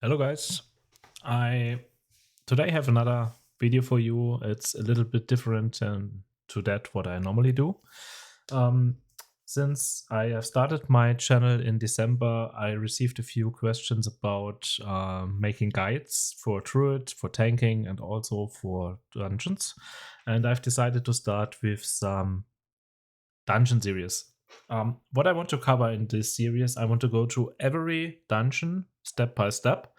Hello guys. I today have another video for you. It's a little bit different to that what I normally do. Um, since I have started my channel in December, I received a few questions about making guides for Druid, for tanking, and also for dungeons. And I've decided to start with some dungeon series. What I want to cover in this series, I want to go through every dungeon step by step,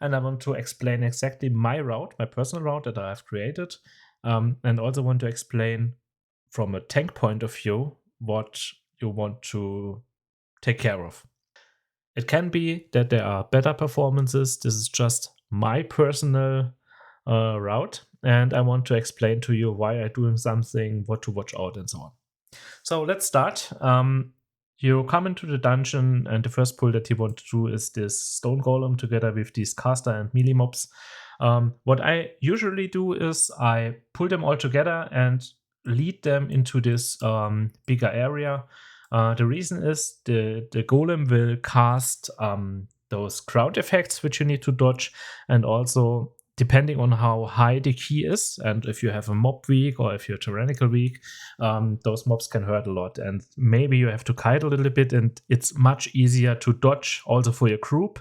and I want to explain exactly my route, my personal route that I have created, and also want to explain from a tank point of view what you want to take care of. It can be that there are better performances. This is just my personal route, and I want to explain to you why I'm doing something, what to watch out, and so on. So let's start. You come into the dungeon, and the first pull that you want to do is this stone golem together with these caster and melee mobs. What I usually do is I pull them all together and lead them into this bigger area. The reason is the golem will cast those crowd effects which you need to dodge, and also depending on how high the key is, and if you have a mob weak or if you're tyrannical weak, those mobs can hurt a lot. And maybe you have to kite a little bit, and it's much easier to dodge also for your group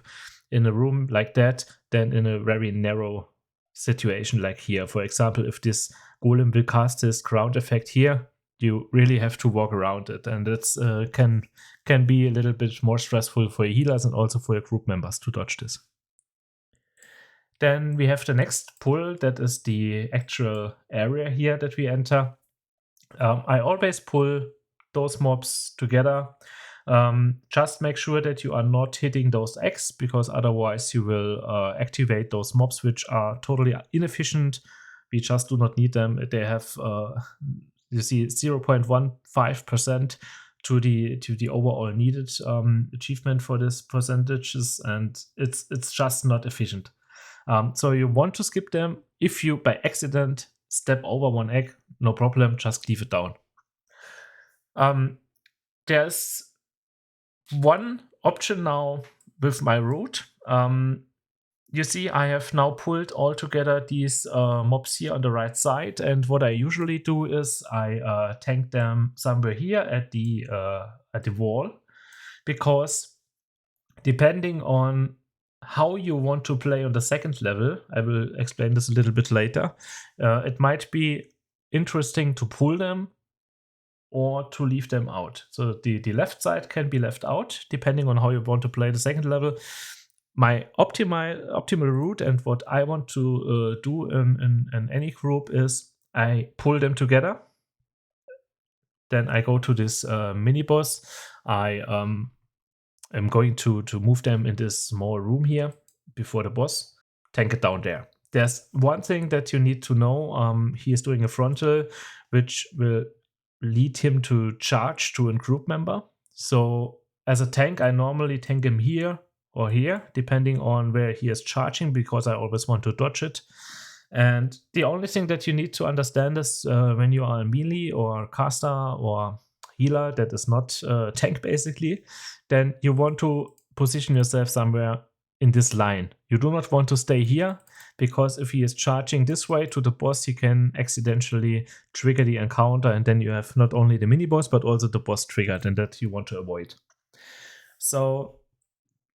in a room like that than in a very narrow situation like here. For example, if this golem will cast his ground effect here, you really have to walk around it, and it's can be a little bit more stressful for your healers and also for your group members to dodge this. Then we have the next pull, that is the actual area here that we enter. I always pull those mobs together. Just make sure that you are not hitting those X, because otherwise you will activate those mobs which are totally inefficient. We just do not need them. They have, you see, 0.15% to the overall needed achievement for this percentages, and it's just not efficient. So you want to skip them. If you by accident step over one egg, no problem, just leave it down. There's one option now with my route. You see, I have now pulled all together these mobs here on the right side, and what I usually do is I tank them somewhere here at the wall, because depending on how you want to play on the second level, I will explain this a little bit later. It might be interesting to pull them or to leave them out. So the left side can be left out depending on how you want to play the second level. My optimal route and what I want to do in any group is I pull them together. Then I go to this mini boss. I'm going to move them in this small room here before the boss, tank it down there. There's one thing that you need to know. He is doing a frontal, which will lead him to charge to a group member. So as a tank, I normally tank him here or here, depending on where he is charging, because I always want to dodge it. And the only thing that you need to understand is when you are a melee or caster or healer that is not tank basically, then you want to position yourself somewhere in this line. You do not want to stay here, because if he is charging this way to the boss, he can accidentally trigger the encounter, and then you have not only the mini boss but also the boss triggered, and that you want to avoid. So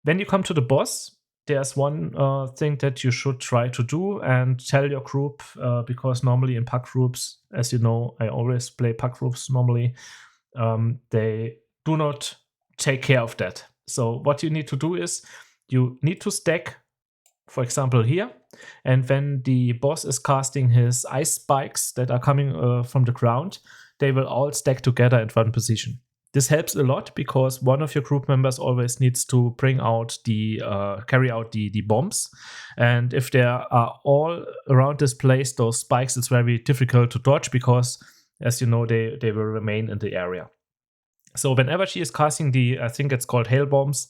when you come to the boss, there's one thing that you should try to do and tell your group, because normally in pack groups, as you know, I always play pack groups normally, they do not take care of that. So what you need to do is you need to stack, for example, here, and when the boss is casting his ice spikes that are coming from the ground, they will all stack together in one position. This helps a lot because one of your group members always needs to bring out carry out the bombs, and if they are all around this place, those spikes, it's very difficult to dodge because, as you know, they will remain in the area. So whenever she is casting I think it's called hail bombs,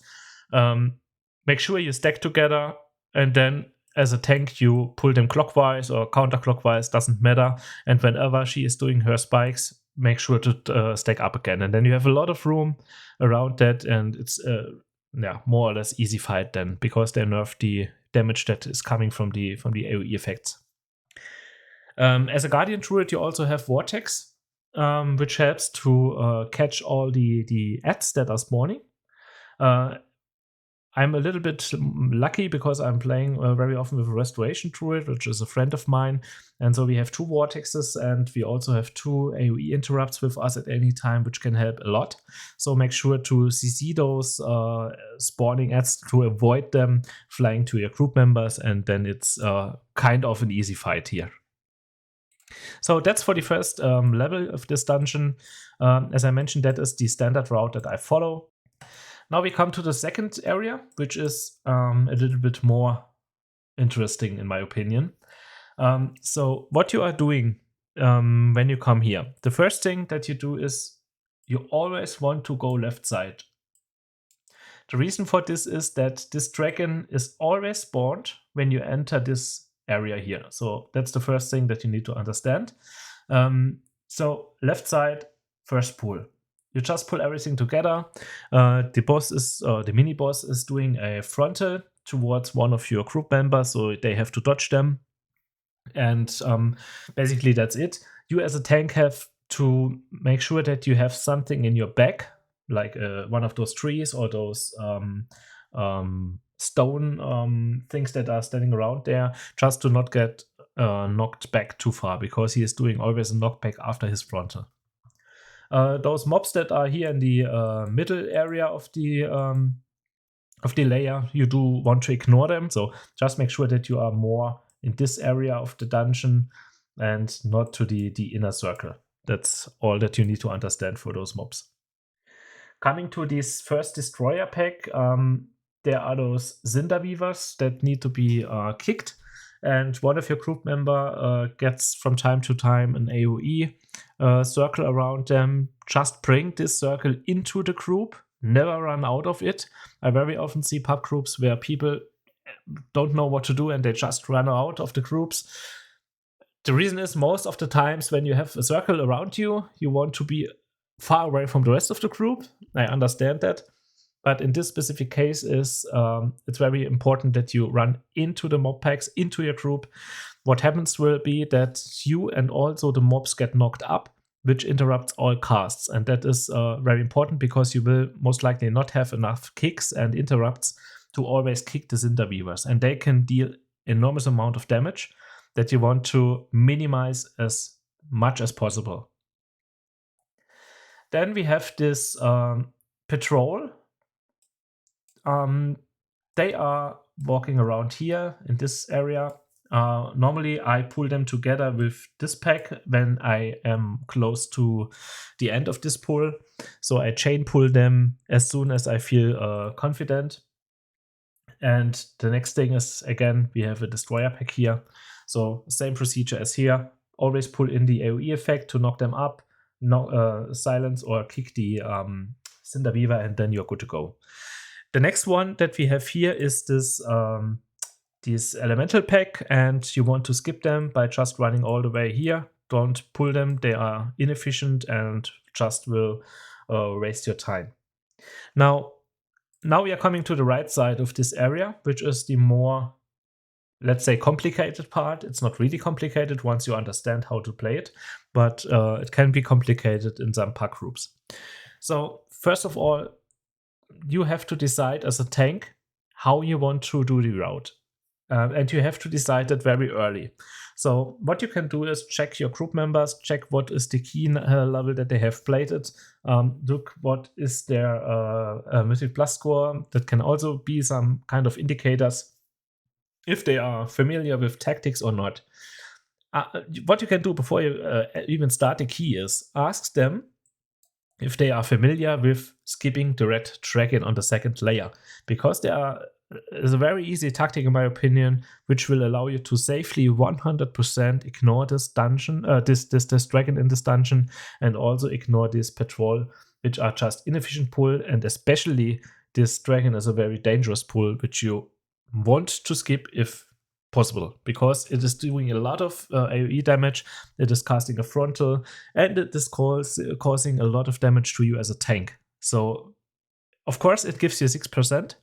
make sure you stack together, and then as a tank you pull them clockwise or counterclockwise, doesn't matter. And whenever she is doing her spikes, make sure to stack up again, and then you have a lot of room around that, and it's more or less easy fight then, because they nerfed the damage that is coming from the AoE effects. As a Guardian Druid, you also have Vortex, which helps to catch all the ads that are spawning. I'm a little bit lucky because I'm playing very often with a Restoration Druid, which is a friend of mine. And so we have 2 Vortexes, and we also have 2 AoE interrupts with us at any time, which can help a lot. So make sure to CC those spawning ads to avoid them flying to your group members, and then it's kind of an easy fight here. So that's for the first level of this dungeon. As I mentioned, that is the standard route that I follow. Now we come to the second area, which is a little bit more interesting in my opinion. So what you are doing when you come here, the first thing that you do is you always want to go left side. The reason for this is that this dragon is always spawned when you enter this area here. So that's the first thing that you need to understand. So left side, first pull. You just pull everything together. The boss is, the mini boss is doing a frontal towards one of your group members, so they have to dodge them. And basically that's it. You as a tank have to make sure that you have something in your back, like one of those trees or those stone things that are standing around there, just to not get knocked back too far, because he is doing always a knockback after his frontal. Those mobs that are here in the middle area of the layer, you do want to ignore them. So just make sure that you are more in this area of the dungeon and not to the inner circle. That's all that you need to understand for those mobs. Coming to this first destroyer pack, there are those Cinder Weavers that need to be kicked. And one of your group member gets from time to time an AoE circle around them. Just bring this circle into the group. Never run out of it. I very often see pub groups where people don't know what to do and they just run out of the groups. The reason is, most of the times when you have a circle around you, you want to be far away from the rest of the group. I understand that. But in this specific case, it's very important that you run into the mob packs, into your group. What happens will be that you and also the mobs get knocked up, which interrupts all casts. And that is very important, because you will most likely not have enough kicks and interrupts to always kick the Cinder Weavers. And they can deal enormous amount of damage that you want to minimize as much as possible. Then we have this patrol. They are walking around here in this area. Normally I pull them together with this pack when I am close to the end of this pull. So I chain pull them as soon as I feel confident. And the next thing is, again, we have a destroyer pack here. So same procedure as here. Always pull in the AoE effect to knock them up, silence or kick the Cinder Weaver, and then you're good to go. The next one that we have here is this elemental pack, and you want to skip them by just running all the way here. Don't pull them, they are inefficient and just will waste your time. Now we are coming to the right side of this area, which is the more, let's say, complicated part. It's not really complicated once you understand how to play it, but it can be complicated in some pack groups. So first of all, you have to decide as a tank how you want to do the route. And you have to decide that very early. So what you can do is check your group members, check what is the key level that they have played it, look what is their Mythic Plus score. That can also be some kind of indicators if they are familiar with tactics or not. What you can do before you even start the key is ask them if they are familiar with skipping the red dragon on the second layer, because there is a very easy tactic, in my opinion, which will allow you to safely 100% ignore this dungeon, this dragon in this dungeon, and also ignore this patrol, which are just inefficient pull, and especially this dragon is a very dangerous pull, which you want to skip if possible, because it is doing a lot of AoE damage, it is casting a frontal, and it is causing a lot of damage to you as a tank. So Of course, it gives you 6%,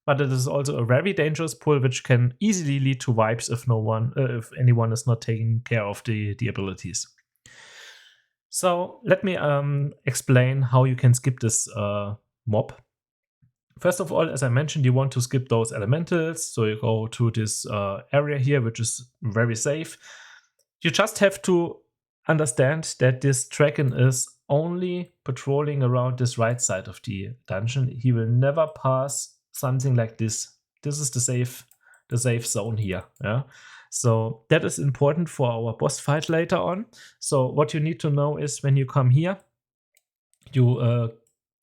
but it is also a very dangerous pull, which can easily lead to wipes if if anyone is not taking care of the abilities. So let me explain how you can skip this mob. First of all, as I mentioned, you want to skip those elementals. So you go to this area here, which is very safe. You just have to understand that this dragon is only patrolling around this right side of the dungeon. He will never pass something like this. This is the safe zone here. Yeah. So that is important for our boss fight later on. So what you need to know is when you come here, you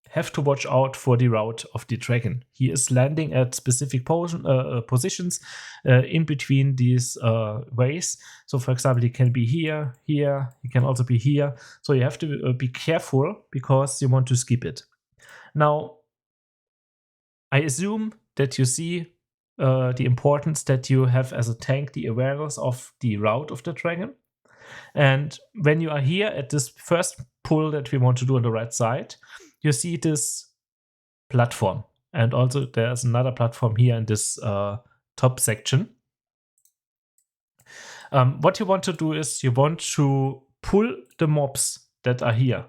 have to watch out for the route of the dragon. He is landing at specific positions in between these ways. So for example, he can be here, here, he can also be here. So you have to be careful because you want to skip it. Now, I assume that you see the importance that you have as a tank, the awareness of the route of the dragon. And when you are here at this first pull that we want to do on the right side, you see this platform. And also there's another platform here in this top section. What you want to do is you want to pull the mobs that are here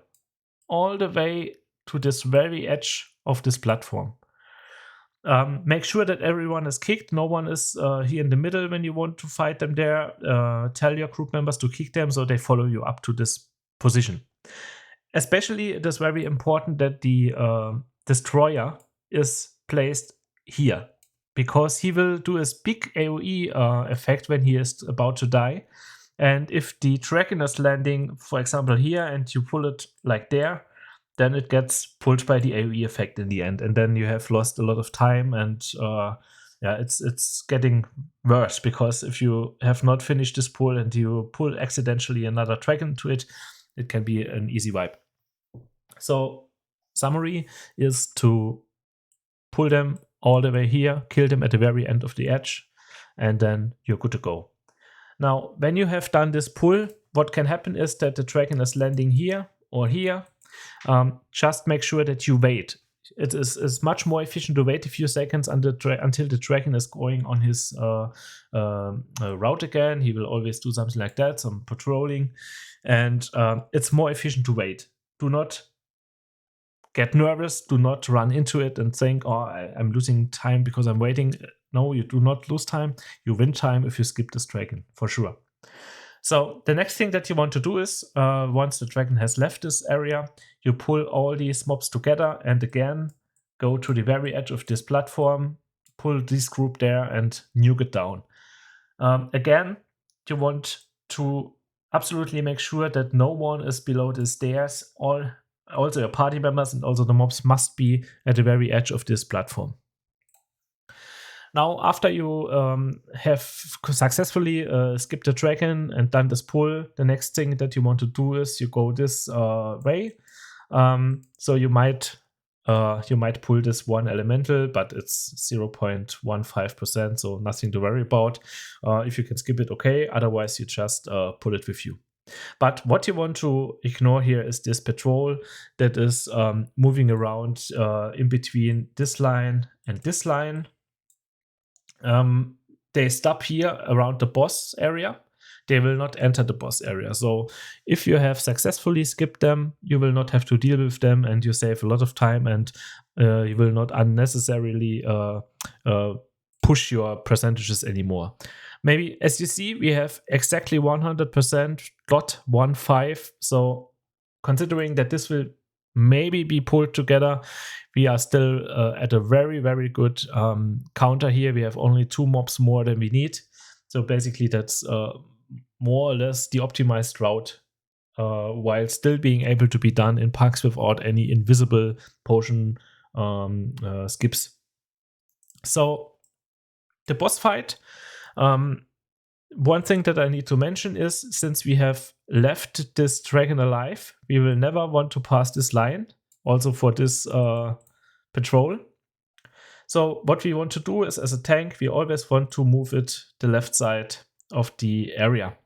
all the way to this very edge of this platform. Make sure that everyone is kicked. No one is here in the middle when you want to fight them there. Tell your group members to kick them so they follow you up to this position. Especially, it is very important that the destroyer is placed here, because he will do a big AoE effect when he is about to die. And if the dragon is landing, for example, here, and you pull it like there, then it gets pulled by the AoE effect in the end. And then you have lost a lot of time, and it's getting worse, because if you have not finished this pull and you pull accidentally another dragon to it, it can be an easy wipe. So summary is to pull them all the way here, kill them at the very end of the edge, and then you're good to go. Now, when you have done this pull, what can happen is that the dragon is landing here or here. Just make sure that you wait. It is much more efficient to wait a few seconds until the dragon is going on his route again. He will always do something like that, some patrolling, and it's more efficient to wait. Do not get nervous. Do not run into it and think, oh, I'm losing time because I'm waiting. No, you do not lose time. You win time if you skip this dragon, for sure. So the next thing that you want to do is, once the dragon has left this area, you pull all these mobs together and again go to the very edge of this platform, pull this group there and nuke it down. Again, you want to absolutely make sure that no one is below the stairs. Also your party members and also the mobs must be at the very edge of this platform. Now, after you have successfully skipped the dragon and done this pull, the next thing that you want to do is you go this way. So you might pull this one elemental, but it's 0.15%, so nothing to worry about. If you can skip it, okay. Otherwise, you just pull it with you. But what you want to ignore here is this patrol that is moving around in between this line and this line. They stop here around the boss area. They will not enter the boss area. So if you have successfully skipped them, you will not have to deal with them, and you save a lot of time, and you will not unnecessarily push your percentages anymore. Maybe, as you see, we have exactly 100% got 1.5. So considering that this will maybe be pulled together, we are still at a very, very good counter here. We have only 2 mobs more than we need. So basically that's more or less the optimized route, while still being able to be done in packs without any invisible potion skips. So the boss fight, one thing that I need to mention is, since we have left this dragon alive, we will never want to pass this line, also for this patrol. So what we want to do is, as a tank, we always want to move it the left side of the area.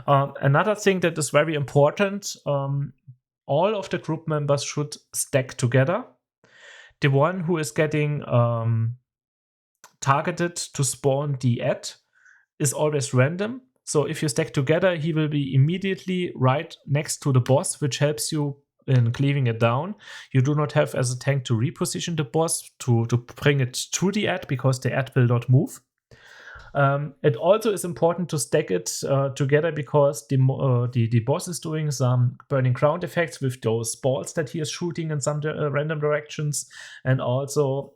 Another thing that is very important, all of the group members should stack together. the one who is getting targeted to spawn the ad is always random. So if you stack together, he will be immediately right next to the boss, which helps you in cleaving it down. You do not have as a tank to reposition the boss to bring it to the ad, because the ad will not move. It also is important to stack it together, because the boss is doing some burning ground effects with those balls that he is shooting in some random directions. And also,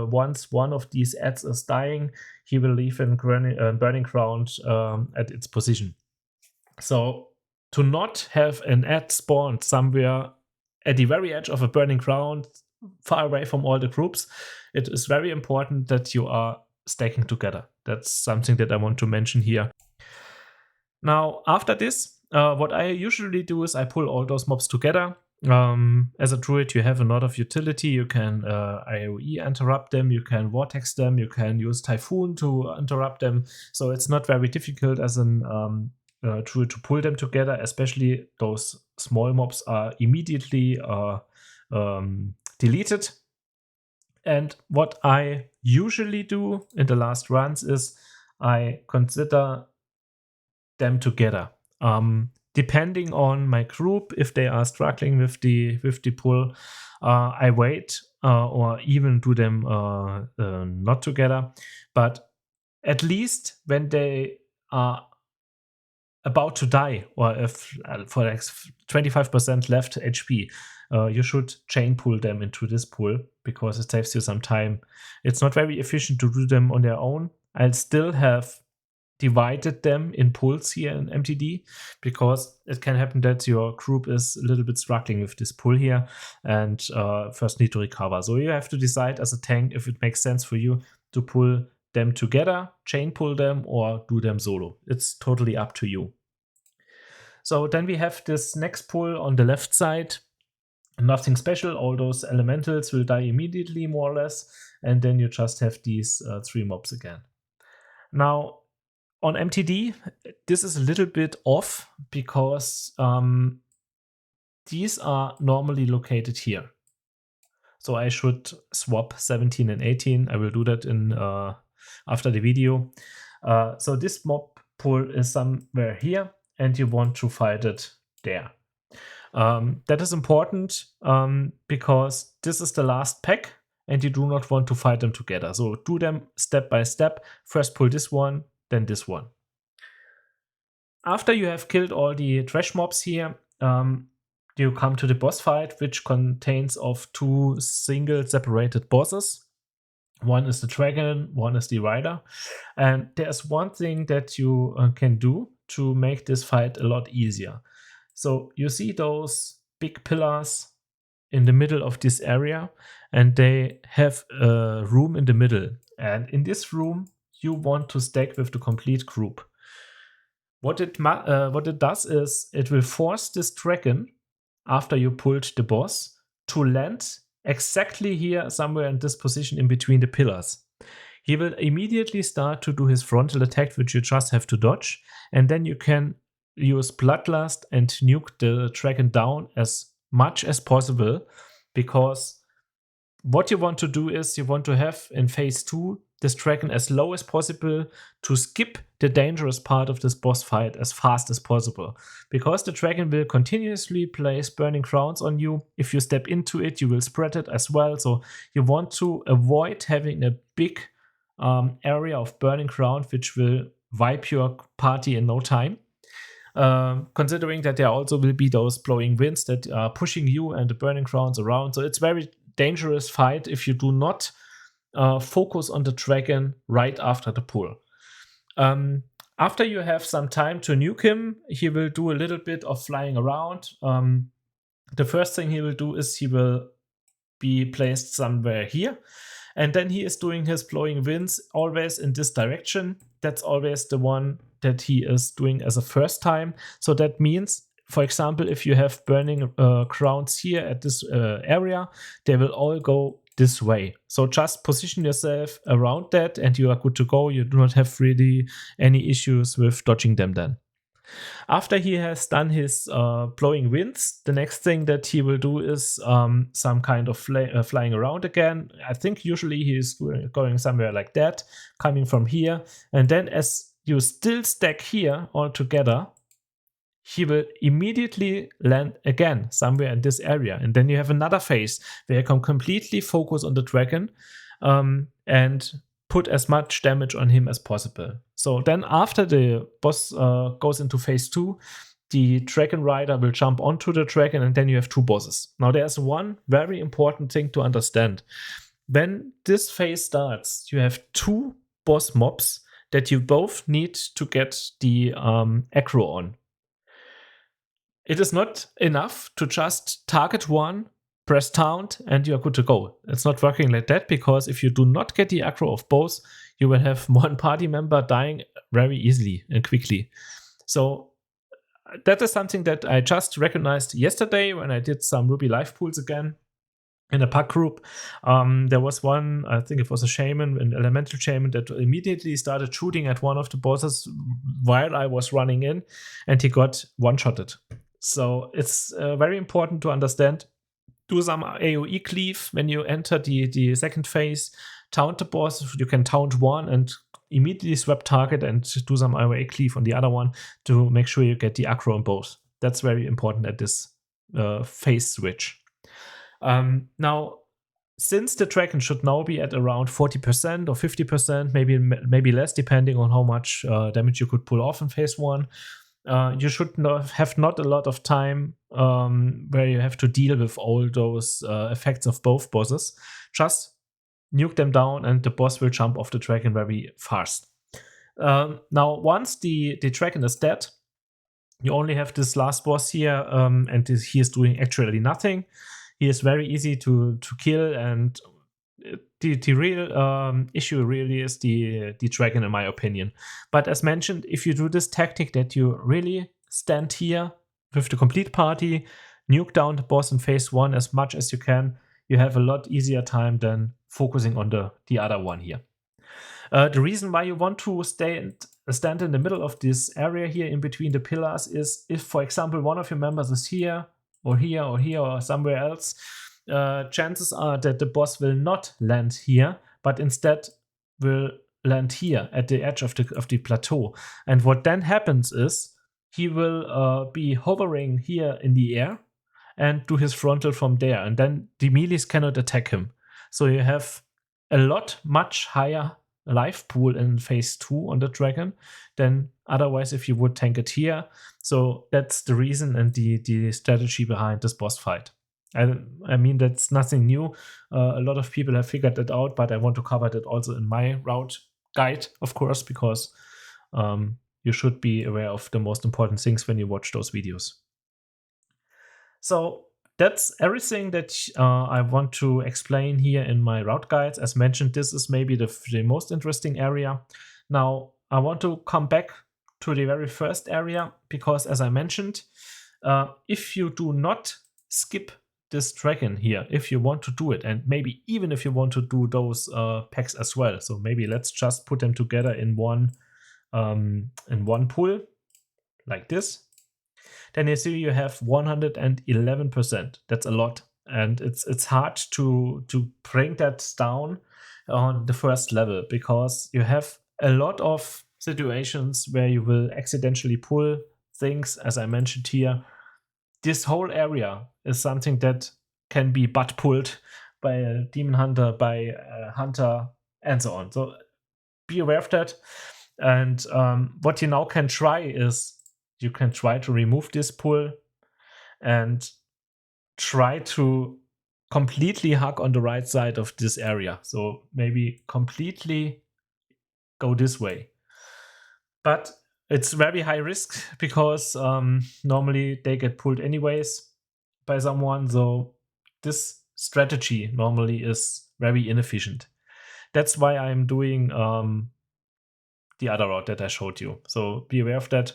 once one of these ads is dying, he will leave a burning ground at its position. So to not have an ad spawned somewhere at the very edge of a burning ground, far away from all the groups, it is very important that you are stacking together. That's something that I want to mention here. Now, after this, what I usually do is I pull all those mobs together. As a druid, you have a lot of utility. You can AoE interrupt them, you can vortex them, you can use Typhoon to interrupt them. So it's not very difficult as an druid to pull them together, especially those small mobs are immediately deleted. And what I usually do in the last runs is I consider them together. Depending on my group, if they are struggling with the pull, I wait or even do them not together. But at least when they are about to die, or if for like 25% left HP, you should chain pull them into this pull, because it saves you some time. It's not very efficient to do them on their own. I'll still have divided them in pulls here in MTD, because it can happen that your group is a little bit struggling with this pull here and first need to recover. So you have to decide as a tank if it makes sense for you to pull them together, chain pull them, or do them solo. It's totally up to you. So then we have this next pull on the left side. Nothing special, all those elementals will die immediately, more or less, and then you just have these 3 mobs again. Now, on MTD, this is a little bit off, because these are normally located here. So I should swap 17 and 18. I will do that in after the video. So this mob pull is somewhere here, and you want to fight it there. That is important because this is the last pack, and you do not want to fight them together. So do them step by step. First pull this one, then this one. After you have killed all the trash mobs here, you come to the boss fight, which contains of 2 single separated bosses. One is the dragon, one is the rider. And there's one thing that you can do to make this fight a lot easier. So you see those big pillars in the middle of this area, and they have a room in the middle. And in this room, you want to stack with the complete group. What it does is it will force this dragon, after you pulled the boss, to land exactly here, somewhere in this position in between the pillars. He will immediately start to do his frontal attack, which you just have to dodge, and then you can use Bloodlust and nuke the dragon down as much as possible, because what you want to do is you want to have in phase 2 this dragon as low as possible to skip the dangerous part of this boss fight as fast as possible, because the dragon will continuously place burning crowns on you. If you step into it, you will spread it as well. So you want to avoid having a big area of burning crown, which will wipe your party in no time. Considering that there also will be those blowing winds that are pushing you and the burning crowns around. So it's very dangerous fight if you do not focus on the dragon right after the pull. After you have some time to nuke him, he will do a little bit of flying around. The first thing he will do is he will be placed somewhere here, and then he is doing his blowing winds always in this direction. That's always the one that he is doing as a first time. So that means, for example, if you have burning crowns here at this area, they will all go this way. So just position yourself around that and you are good to go. You do not have really any issues with dodging them then. After he has done his blowing winds, the next thing that he will do is some kind of flying around again. I think usually he is going somewhere like that, coming from here. And then as you still stack here all together, he will immediately land again somewhere in this area. And then you have another phase where you can completely focus on the dragon and put as much damage on him as possible. So then after the boss goes into phase 2, the dragon rider will jump onto the dragon, and then you have 2 bosses. Now there's one very important thing to understand. When this phase starts, you have 2 boss mobs that you both need to get the aggro on. It is not enough to just target one, press taunt, and you're good to go. It's not working like that, because if you do not get the aggro of both, you will have one party member dying very easily and quickly. So that is something that I just recognized yesterday when I did some Ruby live pools again in a pack group. There was one, I think it was a shaman, an elemental shaman, that immediately started shooting at one of the bosses while I was running in, and he got one-shotted. So it's very important to understand. Do some AoE cleave when you enter the second phase. Taunt the boss. You can taunt one and immediately swap target and do some AoE cleave on the other one to make sure you get the aggro on both. That's very important at this phase switch. Now, since the dragon should now be at around 40% or 50%, maybe less, depending on how much damage you could pull off in phase 1, you should have not a lot of time where you have to deal with all those effects of both bosses. Just nuke them down and the boss will jump off the dragon very fast. Now, once the dragon is dead, you only have this last boss here, and he is doing actually nothing. He is very easy to kill, and the real issue really is the dragon, in my opinion. But as mentioned, if you do this tactic that you really stand here with the complete party, nuke down the boss in phase 1 as much as you can, you have a lot easier time than focusing on the other one here. The reason why you want to stand in the middle of this area here in between the pillars is if, for example, one of your members is here or here or here or somewhere else, chances are that the boss will not land here, but instead will land here at the edge of the plateau. And what then happens is he will be hovering here in the air and do his frontal from there, and then the melees cannot attack him. So you have a much higher life pool in phase 2 on the dragon than otherwise if you would tank it here. So that's the reason and the strategy behind this boss fight. I mean, that's nothing new. A lot of people have figured that out, but I want to cover that also in my route guide, of course, because you should be aware of the most important things when you watch those videos. So that's everything that I want to explain here in my route guides. As mentioned, this is maybe the most interesting area. Now, I want to come back to the very first area, because as I mentioned, if you do not skip this dragon here, if you want to do it, and maybe even if you want to do those packs as well, so maybe let's just put them together in one pool like this, then you see you have 111%. That's a lot, and it's hard to bring that down on the first level, because you have a lot of situations where you will accidentally pull things. As I mentioned here, this whole area is something that can be butt pulled by a demon hunter, by a hunter, and so on. So be aware of that. And what you now can try is you can try to remove this pull and try to completely hug on the right side of this area. So maybe completely go this way. But it's very high risk, because normally they get pulled anyways by someone. So this strategy normally is very inefficient. That's why I'm doing the other route that I showed you. So be aware of that.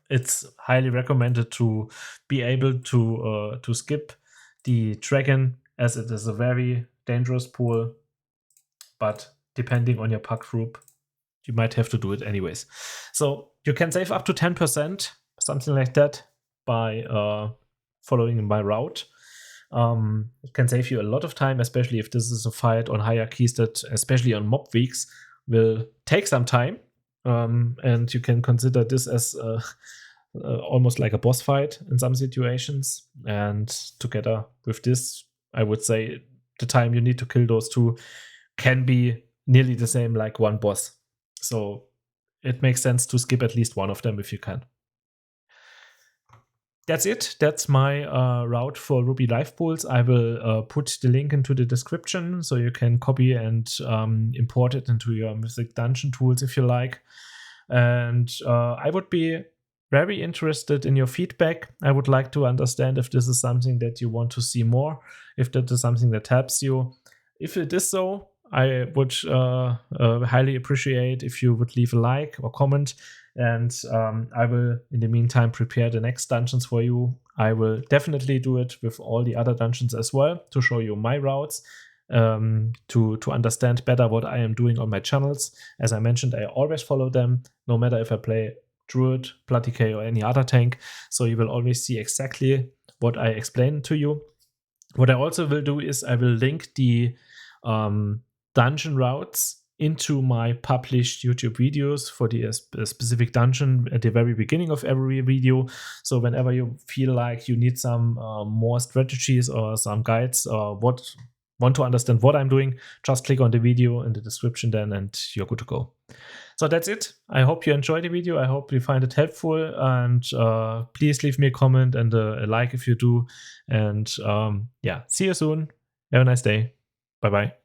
It's highly recommended to be able to skip the dragon, as it is a very dangerous pool. But depending on your pack group, you might have to do it anyways. So you can save up to 10%, something like that, by following my route. It can save you a lot of time, especially if this is a fight on hierarchies that, especially on mob weeks, will take some time. And you can consider this as almost like a boss fight in some situations. And together with this, I would say the time you need to kill those two can be nearly the same like one boss. So it makes sense to skip at least one of them if you can. That's it. That's my route for Ruby Life Pools. I will put the link into the description so you can copy and import it into your Mythic Dungeon tools if you like. And I would be very interested in your feedback. I would like to understand if this is something that you want to see more, if that is something that helps you. If it is so, I would highly appreciate if you would leave a like or comment. And I will, in the meantime, prepare the next dungeons for you. I will definitely do it with all the other dungeons as well to show you my routes, to understand better what I am doing on my channels. As I mentioned, I always follow them, no matter if I play Druid, Platicay, or any other tank. So you will always see exactly what I explain to you. What I also will do is I will link the dungeon routes into my published YouTube videos for the specific dungeon at the very beginning of every video. So whenever you feel like you need some more strategies or some guides or want to understand what I'm doing, just click on the video in the description then and you're good to go. So that's it. I hope you enjoyed the video. I hope you find it helpful, and please leave me a comment and a like if you do. And yeah, see you soon. Have a nice day. Bye-bye.